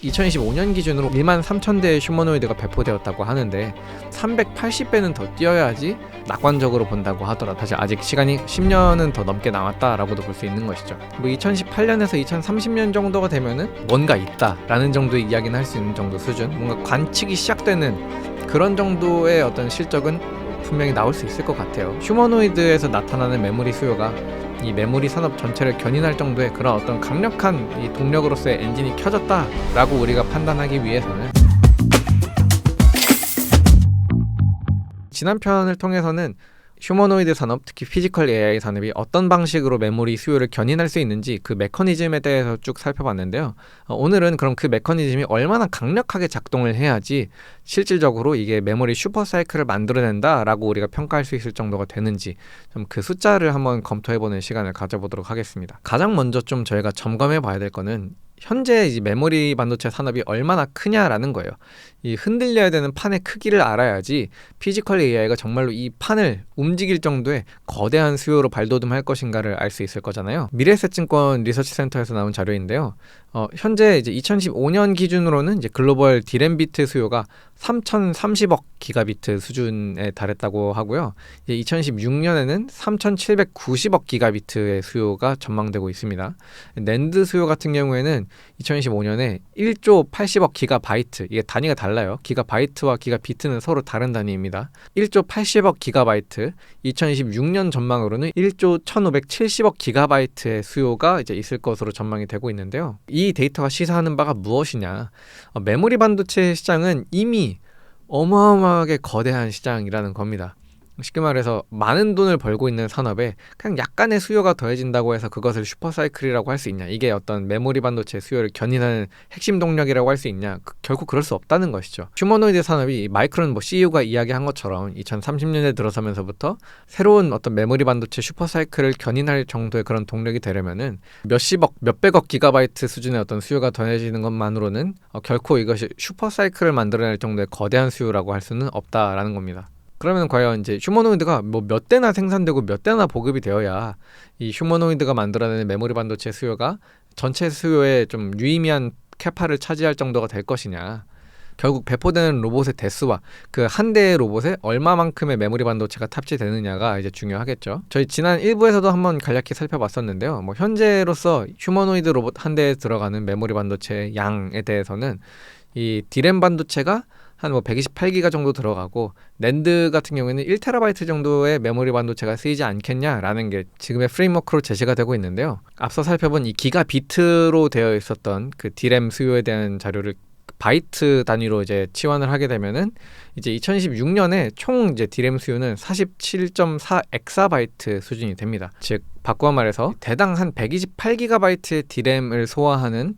2025년 기준으로 13,000대의 휴머노이드가 배포되었다고 하는데 380배는 더 뛰어야지 낙관적으로 본다고 하더라도 사실 아직 시간이 10년은 더 넘게 남았다라고도 볼 수 있는 것이죠. 2018년에서 2030년 정도가 되면은 뭔가 있다라는 정도의 이야기는 할 수 있는 정도 수준, 뭔가 관측이 시작되는 그런 정도의 어떤 실적은 분명히 나올 수 있을 것 같아요. 휴머노이드에서 나타나는 메모리 수요가 이 메모리 산업 전체를 견인할 정도의 그런 어떤 강력한 이 동력으로서의 엔진이 켜졌다라고 우리가 판단하기 위해서는 지난 편을 통해서는 휴머노이드 산업, 특히 피지컬 AI 산업이 어떤 방식으로 메모리 수요를 견인할 수 있는지 그 메커니즘에 대해서 쭉 살펴봤는데요. 오늘은 그럼 그 메커니즘이 얼마나 강력하게 작동을 해야지 실질적으로 이게 메모리 슈퍼사이클을 만들어낸다라고 우리가 평가할 수 있을 정도가 되는지 좀 그 숫자를 한번 검토해보는 시간을 가져보도록 하겠습니다. 가장 먼저 좀 저희가 점검해 봐야 될 거는 현재 이제 메모리 반도체 산업이 얼마나 크냐라는 거예요. 이 흔들려야 되는 판의 크기를 알아야지 피지컬 AI가 정말로 이 판을 움직일 정도의 거대한 수요로 발돋움할 것인가를 알 수 있을 거잖아요. 미래에셋증권 리서치 센터에서 나온 자료인데요. 현재 이제 2015년 기준으로는 이제 글로벌 디램 비트 수요가 3,030억 기가비트 수준에 달했다고 하고요. 이제 2016년에는 3,790억 기가비트의 수요가 전망되고 있습니다. 낸드 수요 같은 경우에는 2025년에 1조 80억 기가바이트, 이게 단위가 달라요. 기가바이트와 기가비트는 서로 다른 단위입니다. 1조 80억 기가바이트, 2026년 전망으로는 1조 1,570억 기가바이트의 수요가 이제 있을 것으로 전망이 되고 있는데요. 이 데이터가 시사하는 바가 무엇이냐? 메모리 반도체 시장은 이미 어마어마하게 거대한 시장이라는 겁니다. 쉽게 말해서 많은 돈을 벌고 있는 산업에 그냥 약간의 수요가 더해진다고 해서 그것을 슈퍼사이클이라고 할 수 있냐, 이게 어떤 메모리 반도체 수요를 견인하는 핵심 동력이라고 할 수 있냐, 결국 그럴 수 없다는 것이죠. 휴머노이드 산업이 마이크론 CEO가 이야기한 것처럼 2030년에 들어서면서부터 새로운 어떤 메모리 반도체 슈퍼사이클을 견인할 정도의 그런 동력이 되려면은 몇십억, 몇백억 기가바이트 수준의 어떤 수요가 더해지는 것만으로는 결코 이것이 슈퍼사이클을 만들어낼 정도의 거대한 수요라고 할 수는 없다라는 겁니다. 그러면 과연 이제 휴머노이드가 뭐 몇 대나 생산되고 몇 대나 보급이 되어야 이 휴머노이드가 만들어내는 메모리 반도체 수요가 전체 수요의 좀 유의미한 캐파를 차지할 정도가 될 것이냐. 결국 배포되는 로봇의 대수와 그 한 대의 로봇에 얼마만큼의 메모리 반도체가 탑재되느냐가 이제 중요하겠죠. 저희 지난 1부에서도 한번 간략히 살펴봤었는데요. 뭐 현재로서 휴머노이드 로봇 한 대에 들어가는 메모리 반도체 양에 대해서는 이 디램 반도체가 한 128기가 정도 들어가고 낸드 같은 경우에는 1TB 정도의 메모리 반도체가 쓰이지 않겠냐라는 게 지금의 프레임워크로 제시가 되고 있는데요. 앞서 살펴본 이 기가비트로 되어 있었던 그 디램 수요에 대한 자료를 바이트 단위로 이제 치환을 하게 되면은 이제 2026년에 총 이제 디램 수요는 47.4 엑사바이트 수준이 됩니다. 즉 바꾸어 말해서 대당 한 128기가바이트의 디램을 소화하는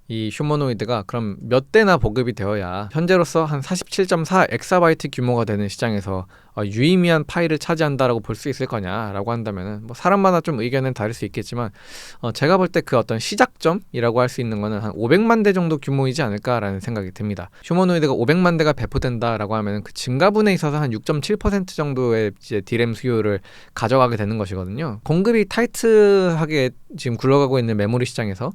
이 휴머노이드가 그럼 몇 대나 보급이 되어야 현재로서 한 47.4 엑사바이트 규모가 되는 시장에서 유의미한 파일을 차지한다라고 볼 수 있을 거냐라고 한다면은 뭐 사람마다 좀 의견은 다를 수 있겠지만 제가 볼 때 그 어떤 시작점이라고 할 수 있는 거는 한 500만 대 정도 규모이지 않을까라는 생각이 듭니다. 휴머노이드가 500만 대가 배포된다라고 하면은 그 증가분에 있어서 한 6.7% 정도의 이제 디램 수요를 가져가게 되는 것이거든요. 공급이 타이트하게 지금 굴러가고 있는 메모리 시장에서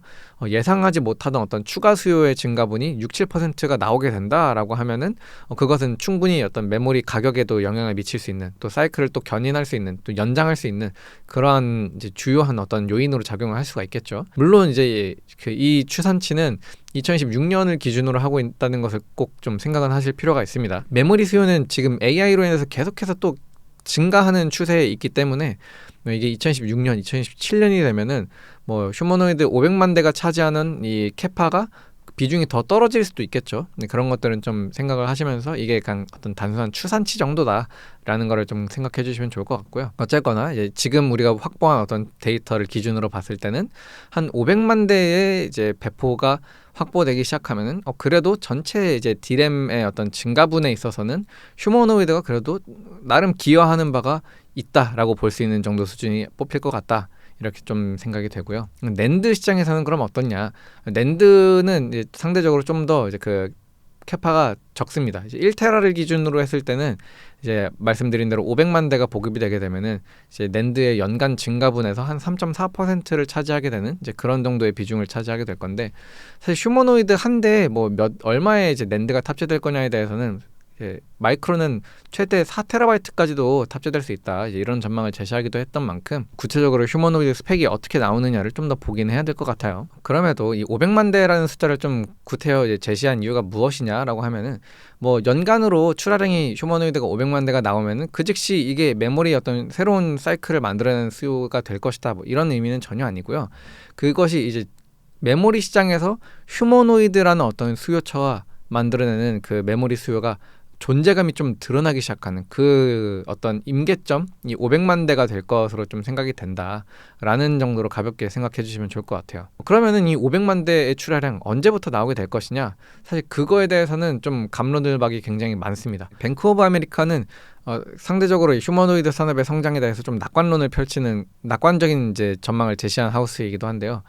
예상하지 못하던 어떤 추가 수요의 증가분이 6, 7%가 나오게 된다라고 하면은 그것은 충분히 어떤 메모리 가격에도 영향을 미칠 수 있는, 또 사이클을 또 견인할 수 있는, 또 연장할 수 있는 그러한 이제 주요한 어떤 요인으로 작용을 할 수가 있겠죠. 물론 이제 이 추산치는 2016년을 기준으로 하고 있다는 것을 꼭 좀 생각은 하실 필요가 있습니다. 메모리 수요는 지금 AI로 인해서 계속해서 또 증가하는 추세에 있기 때문에 이게 2016년, 2017년이 되면은 뭐 휴머노이드 500만 대가 차지하는 이 캐파가 비중이 더 떨어질 수도 있겠죠. 그런 것들은 좀 생각을 하시면서 이게 그냥 어떤 단순한 추산치 정도다라는 거를 좀 생각해 주시면 좋을 것 같고요. 어쨌거나 이제 지금 우리가 확보한 어떤 데이터를 기준으로 봤을 때는 한 500만 대의 이제 배포가 확보되기 시작하면은 그래도 전체 이제 디램의 어떤 증가분에 있어서는 휴머노이드가 그래도 나름 기여하는 바가 있다라고 볼 수 있는 정도 수준이 뽑힐 것 같다. 이렇게 좀 생각이 되고요. 낸드 시장에서는 그럼 어떻냐? 낸드는 이제 상대적으로 좀 더 이제 그 캐파가 적습니다. 이제 1테라를 기준으로 했을 때는 이제 말씀드린 대로 500만 대가 보급이 되게 되면은 이제 낸드의 연간 증가분에서 한 3.4%를 차지하게 되는 이제 그런 정도의 비중을 차지하게 될 건데, 사실 휴머노이드 한 대에 뭐 얼마의 이제 낸드가 탑재될 거냐에 대해서는 마이크론은 최대 4TB까지도 탑재될 수 있다, 이제 이런 전망을 제시하기도 했던 만큼 구체적으로 휴머노이드 스펙이 어떻게 나오느냐를 좀 더 보긴 해야 될 것 같아요. 그럼에도 이 500만 대라는 숫자를 좀 구태여 이제 제시한 이유가 무엇이냐라고 하면은, 뭐 연간으로 출하량이 휴머노이드가 500만 대가 나오면은 그 즉시 이게 메모리 어떤 새로운 사이클을 만들어내는 수요가 될 것이다, 뭐 이런 의미는 전혀 아니고요. 그것이 이제 메모리 시장에서 휴머노이드라는 어떤 수요처와 만들어내는 그 메모리 수요가 존재감이 좀 드러나기 시작하는 그 어떤 임계점이 500만 대가 될 것으로 좀 생각이 된다라는 정도로 가볍게 생각해 주시면 좋을 것 같아요. 그러면은 이 500만 대의 출하량 언제부터 나오게 될 것이냐, 사실 그거에 대해서는 좀 갑론을박이 굉장히 많습니다. 뱅크 오브 아메리카는 상대적으로 휴머노이드 산업의 성장에 대해서 좀 낙관론을 펼치는 낙관적인 이제 전망을 제시한 하우스이기도 한데요.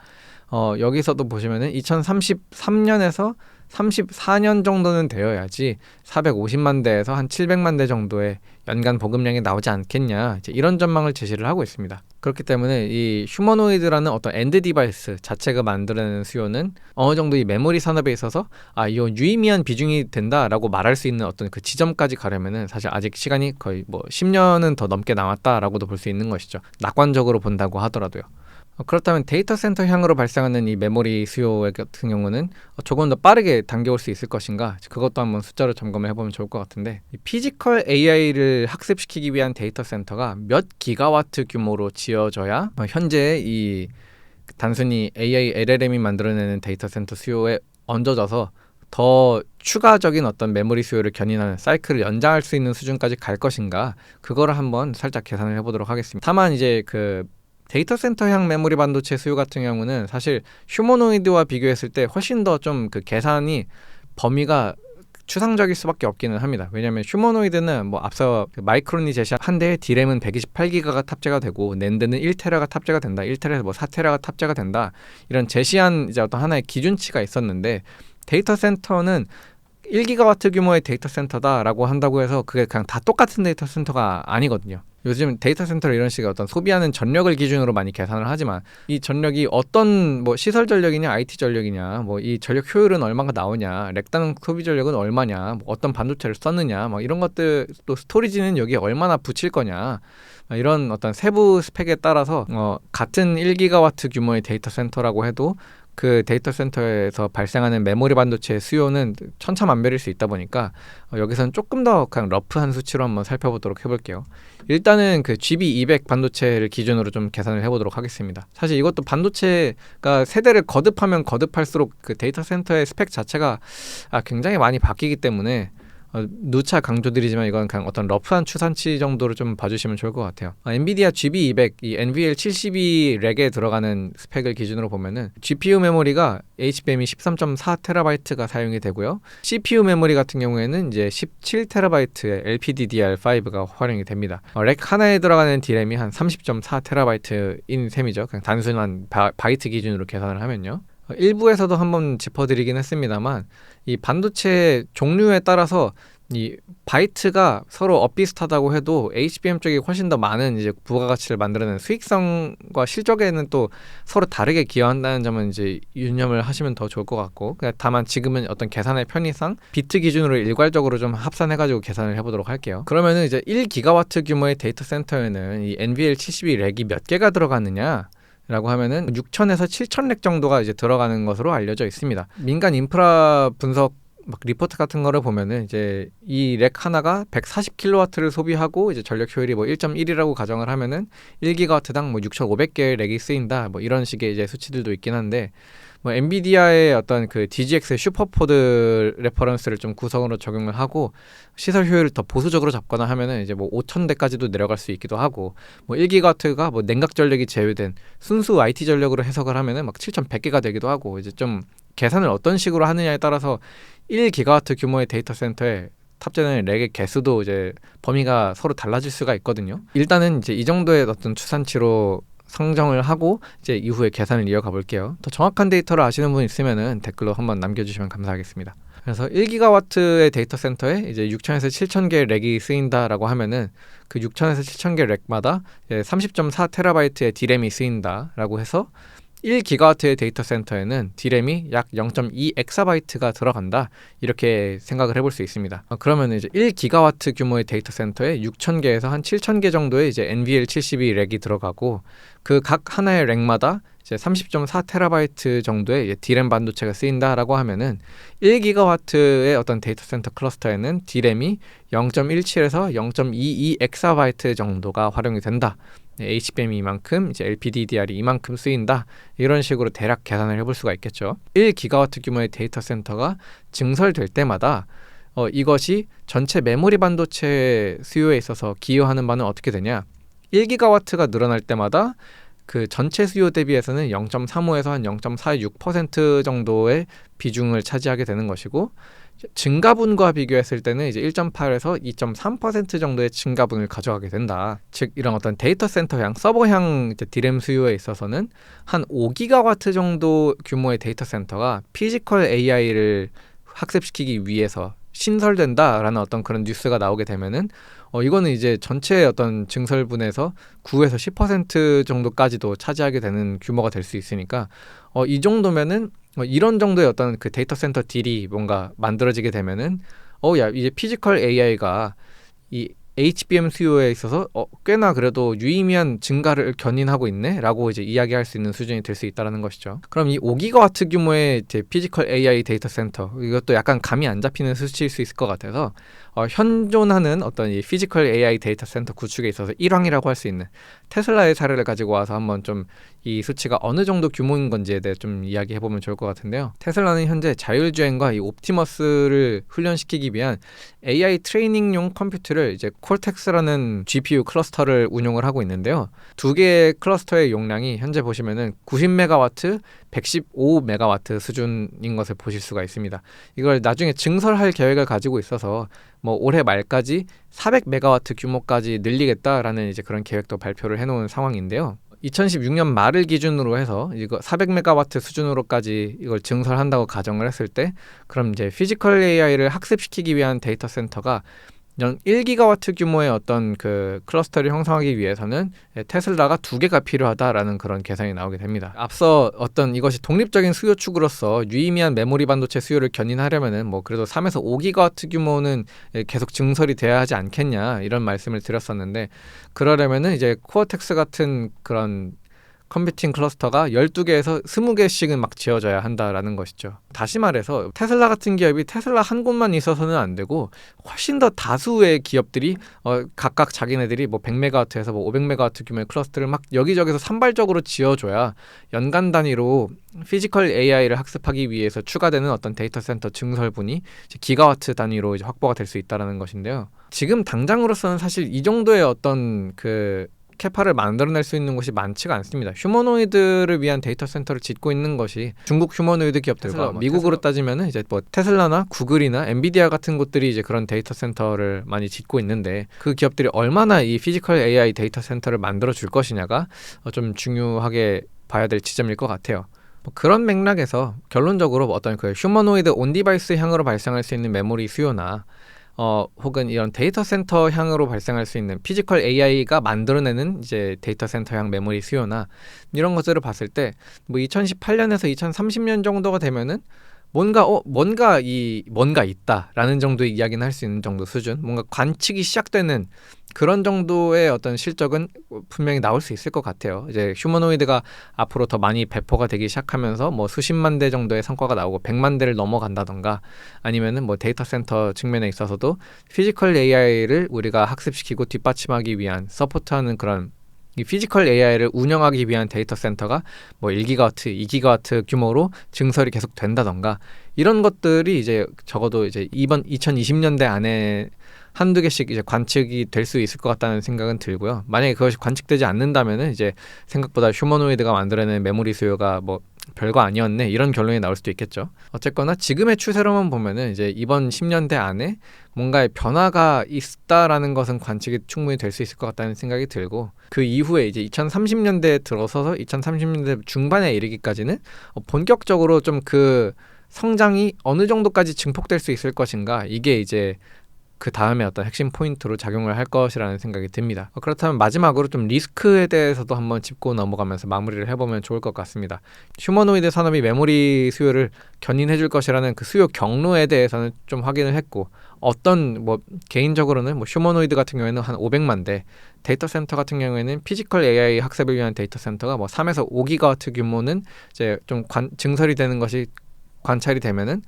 여기서도 보시면은 2033년에서 34년 정도는 되어야지 450만 대에서 한 700만 대 정도의 연간 보급량이 나오지 않겠냐, 이제 이런 전망을 제시를 하고 있습니다. 그렇기 때문에 이 휴머노이드라는 어떤 엔드 디바이스 자체가 만들어내는 수요는 어느 정도 이 메모리 산업에 있어서 이건 유의미한 비중이 된다라고 말할 수 있는 어떤 그 지점까지 가려면은 사실 아직 시간이 거의 뭐 10년은 더 넘게 남았다라고도 볼 수 있는 것이죠. 낙관적으로 본다고 하더라도요. 그렇다면 데이터 센터 향으로 발생하는 이 메모리 수요 같은 경우는 조금 더 빠르게 당겨올 수 있을 것인가, 그것도 한번 숫자로 점검을 해보면 좋을 것 같은데, 이 피지컬 AI를 학습시키기 위한 데이터 센터가 몇 기가와트 규모로 지어져야 현재 이 단순히 AI LLM이 만들어내는 데이터 센터 수요에 얹어져서 더 추가적인 어떤 메모리 수요를 견인하는 사이클을 연장할 수 있는 수준까지 갈 것인가, 그거를 한번 살짝 계산을 해보도록 하겠습니다. 다만 이제 그 데이터 센터형 메모리 반도체 수요 같은 경우는 사실 휴머노이드와 비교했을 때 훨씬 더 좀 그 계산이 범위가 추상적일 수밖에 없기는 합니다. 왜냐하면 휴머노이드는 뭐 앞서 그 마이크론이 제시한 한 대의 D램은 128기가가 탑재가 되고 낸드는 1테라가 탑재가 된다, 1테라에서 뭐 4테라가 탑재가 된다, 이런 제시한 이제 어떤 하나의 기준치가 있었는데, 데이터 센터는 1기가와트 규모의 데이터 센터다라고 한다고 해서 그게 그냥 다 똑같은 데이터 센터가 아니거든요. 요즘 데이터 센터를 이런 식의 어떤 소비하는 전력을 기준으로 많이 계산을 하지만, 이 전력이 어떤 뭐 시설 전력이냐 IT 전력이냐, 뭐 이 전력 효율은 얼마가 나오냐, 렉당 소비 전력은 얼마냐, 뭐 어떤 반도체를 썼느냐, 뭐 이런 것들, 또 스토리지는 여기에 얼마나 붙일 거냐, 이런 어떤 세부 스펙에 따라서 같은 1기가와트 규모의 데이터 센터라고 해도 그 데이터 센터에서 발생하는 메모리 반도체의 수요는 천차만별일 수 있다 보니까 여기서는 조금 더 그냥 러프한 수치로 한번 살펴보도록 해볼게요. 일단은 그 GB200 반도체를 기준으로 좀 계산을 해보도록 하겠습니다. 사실 이것도 반도체가 세대를 거듭하면 거듭할수록 그 데이터 센터의 스펙 자체가 굉장히 많이 바뀌기 때문에 누차 강조드리지만 이건 그냥 어떤 러프한 추산치 정도로 좀 봐주시면 좋을 것 같아요. 엔비디아 GB200, 이 NVL72 렉에 들어가는 스펙을 기준으로 보면은 GPU 메모리가 HBM이 13.4TB가 사용이 되고요. CPU 메모리 같은 경우에는 이제 17TB의 LPDDR5가 활용이 됩니다. 렉 하나에 들어가는 D램이 한 30.4TB인 셈이죠. 그냥 단순한 바이트 기준으로 계산을 하면요. 일부에서도 한번 짚어드리긴 했습니다만, 이 반도체 종류에 따라서 이 바이트가 서로 엇비슷하다고 해도 HBM 쪽이 훨씬 더 많은 이제 부가가치를 만들어내는 수익성과 실적에는 또 서로 다르게 기여한다는 점은 이제 유념을 하시면 더 좋을 것 같고, 다만 지금은 어떤 계산의 편의상 비트 기준으로 일괄적으로 좀 합산해가지고 계산을 해보도록 할게요. 그러면은 이제 1기가와트 규모의 데이터 센터에는 이 NVL72 렉이 몇 개가 들어가느냐 라고 하면은 6,000에서 7,000렉 정도가 이제 들어가는 것으로 알려져 있습니다. 민간 인프라 분석 막 리포트 같은 거를 보면은 이제 이 렉 하나가 140kW를 소비하고 이제 전력 효율이 뭐 1.1이라고 가정을 하면은 1기가와트당 뭐 6,500개의 렉이 쓰인다, 뭐 이런 식의 이제 수치들도 있긴 한데, 뭐 엔비디아의 어떤 그 DGX의 슈퍼포드 레퍼런스를 좀 구성으로 적용을 하고 시설 효율을 더 보수적으로 잡거나 하면은 이제 뭐 5,000대까지도 내려갈 수 있기도 하고, 뭐 1기가와트가 뭐 냉각 전력이 제외된 순수 IT 전력으로 해석을 하면은 막 7,100개가 되기도 하고, 이제 좀 계산을 어떤 식으로 하느냐에 따라서 1기가와트 규모의 데이터 센터에 탑재되는 렉의 개수도 이제 범위가 서로 달라질 수가 있거든요. 일단은 이제 이 정도의 어떤 추산치로 상정을 하고 이제 이후에 계산을 이어가 볼게요. 더 정확한 데이터를 아시는 분 있으면은 댓글로 한번 남겨주시면 감사하겠습니다. 그래서 1기가와트의 데이터 센터에 이제 6,000에서 7,000개의 렉이 쓰인다라고 하면은 그 6,000에서 7,000개 렉마다 30.4TB의 D램이 쓰인다라고 해서 1기가와트의 데이터 센터에는 D램이 약 0.2EB가 들어간다, 이렇게 생각을 해볼 수 있습니다. 그러면 이제 1기가와트 규모의 데이터 센터에 6,000개에서 한 7,000개 정도의 이제 NVL72 렉이 들어가고 그 각 하나의 렉마다 이제 30.4TB 정도의 이제 D램 반도체가 쓰인다라고 하면은 1기가와트의 어떤 데이터 센터 클러스터에는 D램이 0.17에서 0.22EB 정도가 활용이 된다. HBM이 이만큼, 이제 LPDDR이 이만큼 쓰인다. 이런 식으로 대략 계산을 해볼 수가 있겠죠. 1기가와트 규모의 데이터 센터가 증설될 때마다 이것이 전체 메모리 반도체 수요에 있어서 기여하는 바는 어떻게 되냐? 1기가와트가 늘어날 때마다 그 전체 수요 대비해서는 0.35에서 한 0.46% 정도의 비중을 차지하게 되는 것이고, 증가분과 비교했을 때는 이제 1.8에서 2.3% 정도의 증가분을 가져가게 된다. 즉 이런 어떤 데이터 센터향, 서버향 D램 수요에 있어서는 한 5기가와트 정도 규모의 데이터 센터가 피지컬 AI를 학습시키기 위해서 신설된다라는 어떤 그런 뉴스가 나오게 되면은 이거는 이제 전체 어떤 증설분에서 9에서 10% 정도까지도 차지하게 되는 규모가 될 수 있으니까 이 정도면은 이런 정도의 어떤 그 데이터 센터 딜이 뭔가 만들어지게 되면은 이제 피지컬 AI가 이 HBM 수요에 있어서 꽤나 그래도 유의미한 증가를 견인하고 있네 라고 이제 이야기할 수 있는 수준이 될 수 있다는 것이죠. 그럼 이 5기가와트 규모의 이제 피지컬 AI 데이터 센터, 이것도 약간 감이 안 잡히는 수치일 수 있을 것 같아서 현존하는 어떤 이 피지컬 AI 데이터 센터 구축에 있어서 1왕이라고 할 수 있는 테슬라의 사례를 가지고 와서 한번 좀 이 수치가 어느 정도 규모인 건지에 대해 좀 이야기해보면 좋을 것 같은데요. 테슬라는 현재 자율주행과 이 옵티머스를 훈련시키기 위한 AI 트레이닝용 컴퓨터를 이제 콜텍스라는 GPU 클러스터를 운용을 하고 있는데요. 두 개의 클러스터의 용량이 현재 보시면은 90메가와트, 115메가와트 수준인 것을 보실 수가 있습니다. 이걸 나중에 증설할 계획을 가지고 있어서 뭐 올해 말까지 400메가와트 규모까지 늘리겠다라는 이제 그런 계획도 발표를 해놓은 상황인데요. 2016년 말을 기준으로 해서 이거 400메가와트 수준으로까지 이걸 증설한다고 가정을 했을 때, 그럼 이제 피지컬 AI를 학습시키기 위한 데이터 센터가 1기가와트 규모의 어떤 그 클러스터를 형성하기 위해서는 테슬라가 2개가 필요하다라는 그런 계산이 나오게 됩니다. 앞서 어떤 이것이 독립적인 수요축으로서 유의미한 메모리 반도체 수요를 견인하려면은 뭐 그래도 3에서 5기가와트 규모는 계속 증설이 돼야 하지 않겠냐, 이런 말씀을 드렸었는데, 그러려면은 이제 코어텍스 같은 그런 컴퓨팅 클러스터가 12개에서 20개씩은 막 지어져야 한다라는 것이죠. 다시 말해서 테슬라 같은 기업이 테슬라 한 곳만 있어서는 안 되고, 훨씬 더 다수의 기업들이 각각 자기네들이 뭐 100메가와트에서 뭐 500메가와트 규모의 클러스터를 막 여기저기서 산발적으로 지어줘야 연간 단위로 피지컬 AI를 학습하기 위해서 추가되는 어떤 데이터 센터 증설분이 기가와트 단위로 이제 확보가 될 수 있다는 것인데요. 지금 당장으로서는 사실 이 정도의 어떤 그 캐파를 만들어낼 수 있는 곳이 많지가 않습니다. 휴머노이드를 위한 데이터 센터를 짓고 있는 것이 중국 휴머노이드 기업들과 미국으로 따지면은 이제 뭐 테슬라나 구글이나 엔비디아 같은 곳들이 이제 그런 데이터 센터를 많이 짓고 있는데, 그 기업들이 얼마나 이 피지컬 AI 데이터 센터를 만들어 줄 것이냐가 좀 중요하게 봐야 될 지점일 것 같아요. 그런 맥락에서 결론적으로 어떤 그 휴머노이드 온 디바이스 향으로 발생할 수 있는 메모리 수요나 혹은 이런 데이터 센터 향으로 발생할 수 있는 피지컬 AI가 만들어내는 이제 데이터 센터향 메모리 수요나 이런 것들을 봤을 때 뭐 2018년에서 2030년 정도가 되면은 뭔가 있다라는 정도의 이야기는 할 수 있는 정도 수준, 뭔가 관측이 시작되는 그런 정도의 어떤 실적은 분명히 나올 수 있을 것 같아요. 이제 휴머노이드가 앞으로 더 많이 배포가 되기 시작하면서 뭐 수십만 대 정도의 성과가 나오고 100만 대를 넘어간다던가, 아니면은 뭐 데이터 센터 측면에 있어서도 피지컬 AI를 우리가 학습시키고 뒷받침하기 위한 서포트하는 그런 이 피지컬 AI를 운영하기 위한 데이터 센터가 뭐 1기가와트, 2기가와트 규모로 증설이 계속 된다던가, 이런 것들이 이제 적어도 이제 이번 2020년대 안에 한두 개씩 이제 관측이 될 수 있을 것 같다는 생각은 들고요. 만약에 그것이 관측되지 않는다면은 이제 생각보다 휴머노이드가 만들어내는 메모리 수요가 뭐 별거 아니었네 이런 결론이 나올 수도 있겠죠. 어쨌거나 지금의 추세로만 보면은 이제 이번 10년대 안에 뭔가의 변화가 있다라는 것은 관측이 충분히 될 수 있을 것 같다는 생각이 들고, 그 이후에 이제 2030년대에 들어서서 2030년대 중반에 이르기까지는 본격적으로 좀 그 성장이 어느 정도까지 증폭될 수 있을 것인가, 이게 이제 그 다음에 어떤 핵심 포인트로 작용을 할 것이라는 생각이 듭니다. 그렇다면 마지막으로 좀 리스크에 대해서도 한번 짚고 넘어가면서 마무리를 해보면 좋을 것 같습니다. 휴머노이드 산업이 메모리 수요를 견인해 줄 것이라는 그 수요 경로에 대해서는 좀 확인을 했고, 어떤 개인적으로는 휴머노이드 같은 경우에는 한 500만 대, 데이터 센터 같은 경우에는 피지컬 AI 학습을 위한 데이터 센터가 3에서 5기가와트 규모는 이제 좀 증설이 되는 것이 관찰이 되면은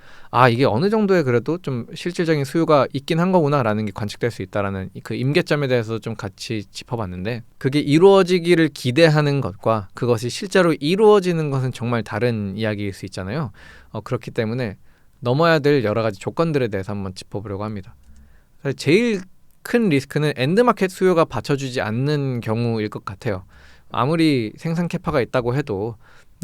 이게 어느 정도의 그래도 좀 실질적인 수요가 있긴 한 거구나라는 게 관측될 수 있다라는 그 임계점에 대해서 좀 같이 짚어봤는데, 그게 이루어지기를 기대하는 것과 그것이 실제로 이루어지는 것은 정말 다른 이야기일 수 있잖아요. 그렇기 때문에 넘어야 될 여러 가지 조건들에 대해서 한번 짚어보려고 합니다. 제일 큰 리스크는 엔드마켓 수요가 받쳐주지 않는 경우일 것 같아요. 아무리 생산 캐파가 있다고 해도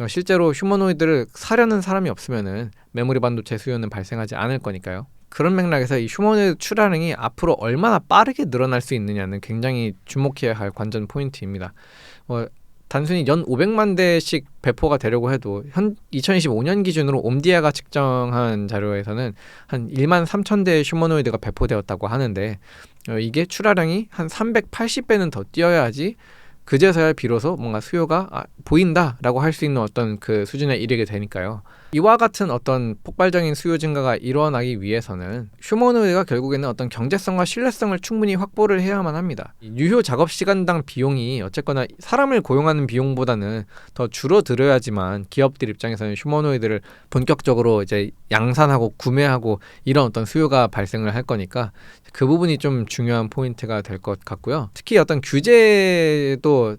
실제로 휴머노이드를 사려는 사람이 없으면은 메모리 반도체 수요는 발생하지 않을 거니까요. 그런 맥락에서 이 휴머노이드 출하량이 앞으로 얼마나 빠르게 늘어날 수 있느냐는 굉장히 주목해야 할 관전 포인트입니다. 단순히 연 500만 대씩 배포가 되려고 해도 2025년 기준으로 옴디아가 측정한 자료에서는 한 1만 3천 대의 휴머노이드가 배포되었다고 하는데, 이게 출하량이 한 380배는 더 뛰어야지 그제서야 비로소 뭔가 수요가 보인다라고 할 수 있는 어떤 그 수준에 이르게 되니까요. 이와 같은 어떤 폭발적인 수요 증가가 일어나기 위해서는 휴머노이드가 결국에는 어떤 경제성과 신뢰성을 충분히 확보를 해야만 합니다. 유효 작업 시간당 비용이 어쨌거나 사람을 고용하는 비용보다는 더 줄어들어야지만 기업들 입장에서는 휴머노이드를 본격적으로 이제 양산하고 구매하고 이런 어떤 수요가 발생을 할 거니까 그 부분이 좀 중요한 포인트가 될 것 같고요. 특히 어떤 규제도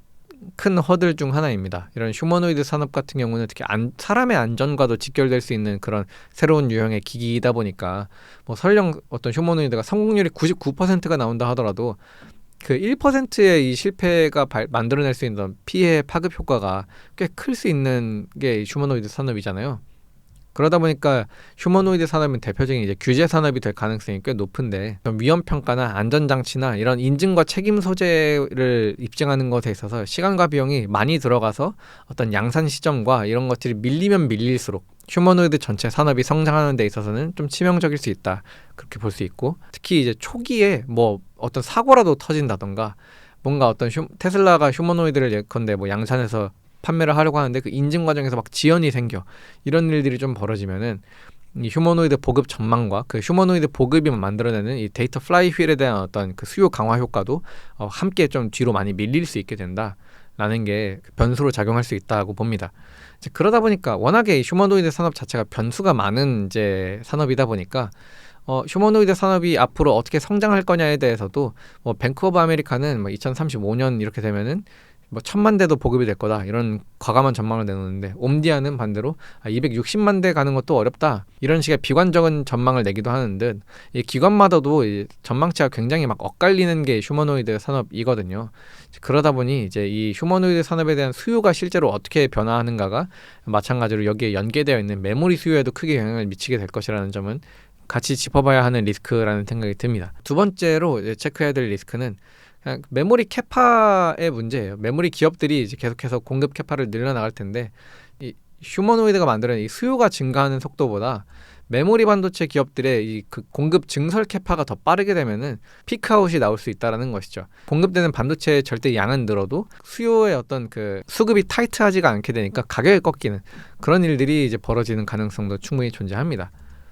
큰 허들 중 하나입니다. 이런 휴머노이드 산업 같은 경우는 특히 사람의 안전과도 직결될 수 있는 그런 새로운 유형의 기기이다 보니까 설령 어떤 휴머노이드가 성공률이 99%가 나온다 하더라도 그 1%의 이 실패가 만들어낼 수 있는 피해 파급 효과가 꽤 클 수 있는 게 휴머노이드 산업이잖아요. 그러다 보니까 휴머노이드 산업은 대표적인 이제 규제 산업이 될 가능성이 꽤 높은데, 위험 평가나 안전 장치나 이런 인증과 책임 소재를 입증하는 것에 있어서 시간과 비용이 많이 들어가서 어떤 양산 시점과 이런 것들이 밀리면 밀릴수록 휴머노이드 전체 산업이 성장하는 데 있어서는 좀 치명적일 수 있다, 그렇게 볼 수 있고, 특히 이제 초기에 어떤 사고라도 터진다던가 뭔가 어떤 테슬라가 휴머노이드를 예컨대 양산해서 판매를 하려고 하는데 그 인증 과정에서 막 지연이 생겨, 이런 일들이 좀 벌어지면은 이 휴머노이드 보급 전망과 그 휴머노이드 보급이 만들어내는 이 데이터 플라이 휠에 대한 어떤 그 수요 강화 효과도 함께 좀 뒤로 많이 밀릴 수 있게 된다라는 게 변수로 작용할 수 있다고 봅니다. 이제 그러다 보니까 워낙에 이 휴머노이드 산업 자체가 변수가 많은 이제 산업이다 보니까 휴머노이드 산업이 앞으로 어떻게 성장할 거냐에 대해서도 뱅크 오브 아메리카는 2035년 이렇게 되면은 1000만 대도 보급이 될 거다, 이런 과감한 전망을 내놓는데, 옴디아는 반대로 260만 대 가는 것도 어렵다, 이런 식의 비관적인 전망을 내기도 하는 듯, 이 기관마다도 전망치가 굉장히 엇갈리는 게 휴머노이드 산업이거든요. 그러다 보니 이제 이 휴머노이드 산업에 대한 수요가 실제로 어떻게 변화하는가가 마찬가지로 여기에 연계되어 있는 메모리 수요에도 크게 영향을 미치게 될 것이라는 점은 같이 짚어봐야 하는 리스크라는 생각이 듭니다. 두 번째로 이제 체크해야 될 리스크는 그냥 메모리 캐파의 문제예요. 메모리 기업들이 이제 계속해서 공급 캐파를 늘려나갈 텐데, 이 휴머노이드가 만드는 이 수요가 증가하는 속도보다 메모리 반도체 기업들의 이 그 공급 증설 캐파가 더 빠르게 되면은 피크아웃이 나올 수 있다라는 것이죠. 공급되는 반도체의 절대 양은 늘어도 수요의 어떤 그 수급이 타이트하지가 않게 되니까 가격이 꺾이는 그런 일들이 이제 벌어지는 가능성도 충분히 존재합니다.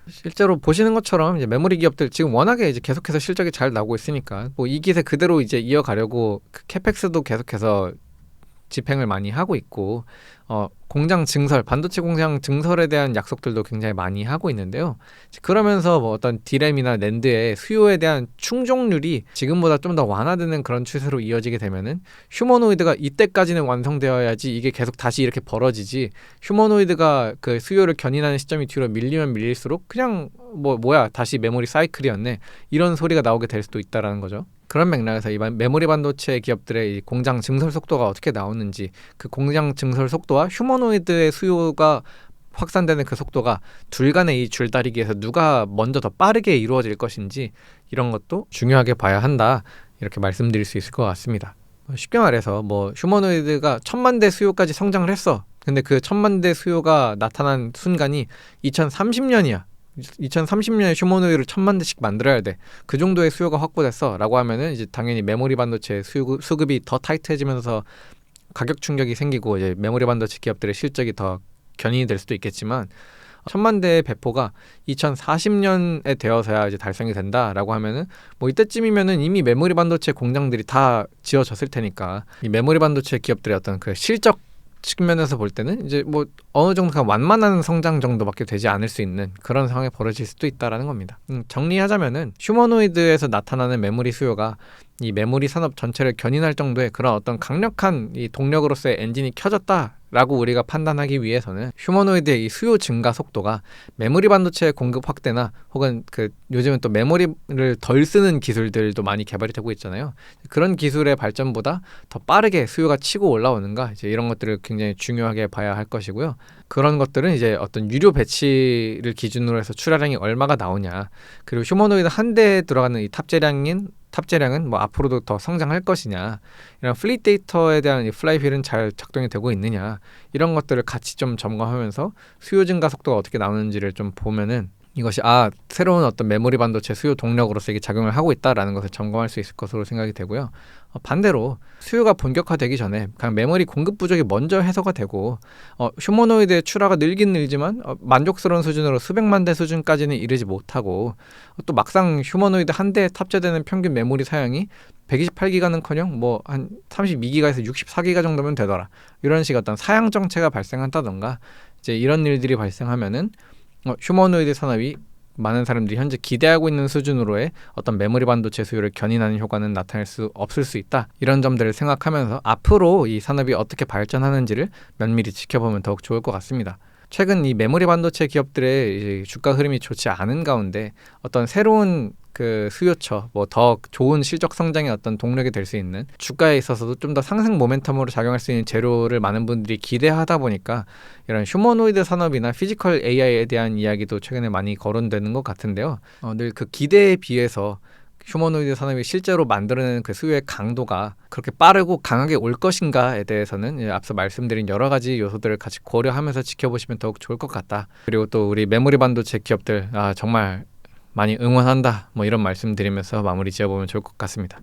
실제로 보시는 것처럼 이제 메모리 기업들 지금 워낙에 이제 계속해서 실적이 잘 나오고 있으니까 이 기세 그대로 이제 이어가려고 그 캐펙스도 계속해서 집행을 많이 하고 있고, 공장 증설, 반도체 공장 증설에 대한 약속들도 굉장히 많이 하고 있는데요. 그러면서 어떤 디램이나 낸드의 수요에 대한 충족률이 지금보다 좀 더 완화되는 그런 추세로 이어지게 되면은 휴머노이드가 이때까지는 완성되어야지 이게 계속 다시 이렇게 벌어지지, 휴머노이드가 그 수요를 견인하는 시점이 뒤로 밀리면 밀릴수록 그냥 뭐야 다시 메모리 사이클이었네, 이런 소리가 나오게 될 수도 있다라는 거죠. 그런 맥락에서 이 메모리 반도체 기업들의 이 공장 증설 속도가 어떻게 나오는지, 그 공장 증설 속도와 휴머노이드의 수요가 확산되는 그 속도가 둘 간의 이 줄다리기에서 누가 먼저 더 빠르게 이루어질 것인지, 이런 것도 중요하게 봐야 한다, 이렇게 말씀드릴 수 있을 것 같습니다. 쉽게 말해서 뭐 휴머노이드가 1000만 대 수요까지 성장을 했어. 근데 그 1000만 대 수요가 나타난 순간이 2030년이야. 2030년에 휴머노이드를 1000만 대씩 만들어야 돼. 그 정도의 수요가 확보됐어 라고 하면은 이제 당연히 메모리 반도체 수급이 더 타이트해지면서 가격 충격이 생기고 이제 메모리 반도체 기업들의 실적이 더 견인이 될 수도 있겠지만, 1000만 대의 배포가 2040년에 되어서야 이제 달성이 된다라고 하면은 뭐 이때쯤이면은 이미 메모리 반도체 공장들이 다 지어졌을 테니까, 이 메모리 반도체 기업들의 어떤 그 실적 측면에서 볼 때는 이제 뭐 어느 정도 완만한 성장 정도밖에 되지 않을 수 있는 그런 상황이 벌어질 수도 있다라는 겁니다. 정리하자면은 휴머노이드에서 나타나는 메모리 수요가 이 메모리 산업 전체를 견인할 정도의 그런 어떤 강력한 이 동력으로서의 엔진이 켜졌다라고 우리가 판단하기 위해서는 휴머노이드의 이 수요 증가 속도가 메모리 반도체 공급 확대나 혹은 그 요즘은 또 메모리를 덜 쓰는 기술들도 많이 개발이 되고 있잖아요. 그런 기술의 발전보다 더 빠르게 수요가 치고 올라오는가, 이제 이런 것들을 굉장히 중요하게 봐야 할 것이고요. 그런 것들은 이제 어떤 유료 배치를 기준으로 해서 출하량이 얼마가 나오냐, 그리고 휴머노이드 한 대에 들어가는 이 탑재량은 뭐 앞으로도 더 성장할 것이냐, 이런 플릿 데이터에 대한 이 플라이휠은 잘 작동이 되고 있느냐, 이런 것들을 같이 좀 점검하면서 수요 증가 속도가 어떻게 나오는지를 좀 보면은 이것이 새로운 어떤 메모리 반도체 수요 동력으로서 이게 작용을 하고 있다라는 것을 점검할 수 있을 것으로 생각이 되고요. 반대로 수요가 본격화되기 전에 그냥 메모리 공급 부족이 먼저 해소가 되고 휴머노이드의 출하가 늘긴 늘지만 만족스러운 수준으로 수백만 대 수준까지는 이르지 못하고, 또 막상 휴머노이드 한 대에 탑재되는 평균 메모리 사양이 128기가는커녕 뭐 한 32기가에서 64기가 정도면 되더라, 이런 식의 어떤 사양 정체가 발생한다던가, 이제 이런 일들이 발생하면은 휴머노이드 산업이 많은 사람들이 현재 기대하고 있는 수준으로의 어떤 메모리 반도체 수요를 견인하는 효과는 나타낼 수 없을 수 있다, 이런 점들을 생각하면서 앞으로 이 산업이 어떻게 발전하는지를 면밀히 지켜보면 더욱 좋을 것 같습니다. 최근 이 메모리 반도체 기업들의 이제 주가 흐름이 좋지 않은 가운데 어떤 새로운 그 수요처, 뭐 더 좋은 실적 성장의 어떤 동력이 될 수 있는, 주가에 있어서도 좀 더 상승 모멘텀으로 작용할 수 있는 재료를 많은 분들이 기대하다 보니까 이런 휴머노이드 산업이나 피지컬 AI에 대한 이야기도 최근에 많이 거론되는 것 같은데요. 늘 그 기대에 비해서 휴머노이드 산업이 실제로 만들어내는 그 수요의 강도가 그렇게 빠르고 강하게 올 것인가에 대해서는 앞서 말씀드린 여러 가지 요소들을 같이 고려하면서 지켜보시면 더욱 좋을 것 같다. 그리고 또 우리 메모리 반도체 기업들 정말 많이 응원한다, 뭐 이런 말씀 드리면서 마무리 지어보면 좋을 것 같습니다.